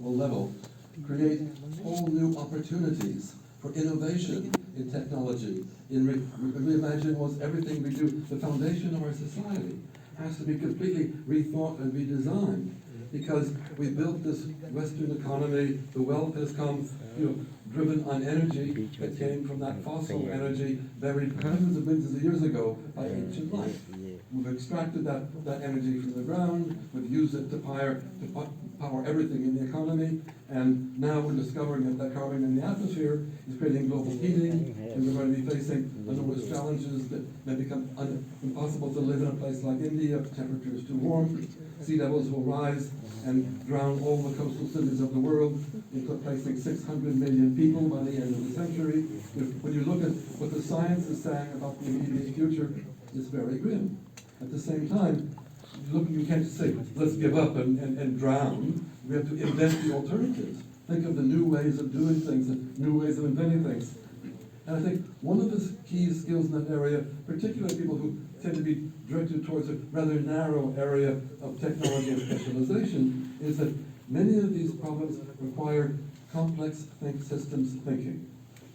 global level, create whole new opportunities for innovation in technology, in reimagining almost everything we do. The foundation of our society has to be completely rethought and redesigned, because we built this Western economy, the wealth has come, driven on energy that came from that fossil energy buried hundreds of millions of years ago by ancient life. We've extracted that energy from the ground, we've used it to power everything in the economy, and now we're discovering that carbon in the atmosphere is creating global heating, and we're going to be facing enormous challenges that may become impossible to live in a place like India if the temperature is too warm. Sea levels will rise and drown all the coastal cities of the world, replacing 600 million people by the end of the century. When you look at what the science is saying about the immediate future, it's very grim. At the same time, you can't just say, let's give up and drown. We have to invent the alternatives. Think of the new ways of doing things, and new ways of inventing things. And I think one of the key skills in that area, particularly people who tend to be directed towards a rather narrow area of technology and specialization, is that many of these problems require complex systems thinking,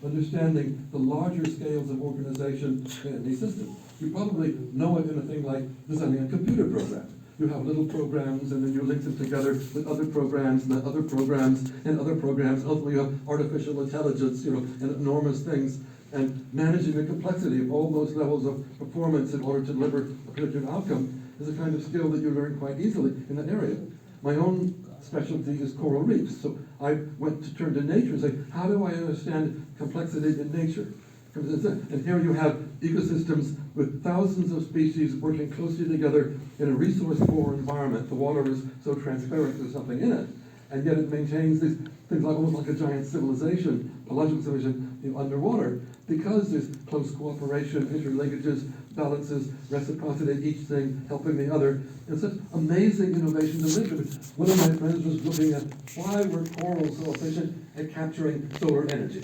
understanding the larger scales of organization in these systems. You probably know it in a thing like designing a computer program. You have little programs, and then you link them together with other programs, and then other programs, and other programs. Ultimately, you have artificial intelligence, and enormous things. And managing the complexity of all those levels of performance in order to deliver a particular outcome is a kind of skill that you learn quite easily in that area. My own specialty is coral reefs, so I went to turn to nature and say, how do I understand complexity in nature? And here you have ecosystems with thousands of species working closely together in a resource-poor environment. The water is so transparent, there's something in it, and yet it maintains these things like almost like a giant civilization, biological civilization, underwater, because there's close cooperation, interlinkages, balances, reciprocity, each thing helping the other, and such amazing innovations in nature. One of my friends was looking at why were corals so efficient at capturing solar energy.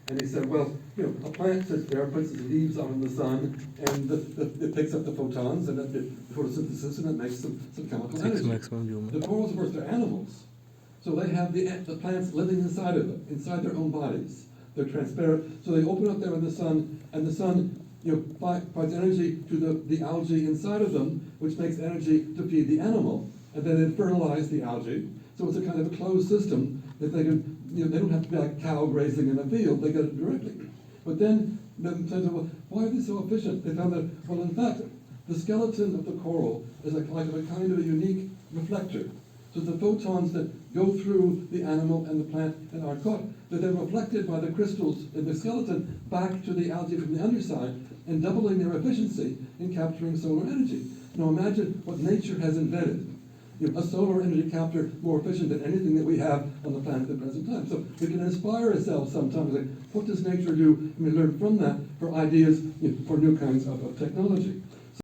And he said, well, a plant sits there, puts its leaves out in the sun, and it picks up the photons, and it photosynthesis, and it makes some chemical energy. The corals, of course, they're animals. So they have the plants living inside of them, inside their own bodies. They're transparent, so they open up there in the sun, and the sun provides energy to the algae inside of them, which makes energy to feed the animal, and then it fertilizes the algae. So it's a kind of a closed system that they can, they don't have to be like cow grazing in a field, they get it directly. But then, well, why are they so efficient? They found that, well, in fact, the skeleton of the coral is a kind of a unique reflector. So the photons that go through the animal and the plant and are caught, they're then reflected by the crystals in the skeleton back to the algae from the underside, and doubling their efficiency in capturing solar energy. Now imagine what nature has invented. A solar energy capture more efficient than anything that we have on the planet at the present time. So we can inspire ourselves sometimes, like, what does nature do? And we learn from that for ideas for new kinds of technology.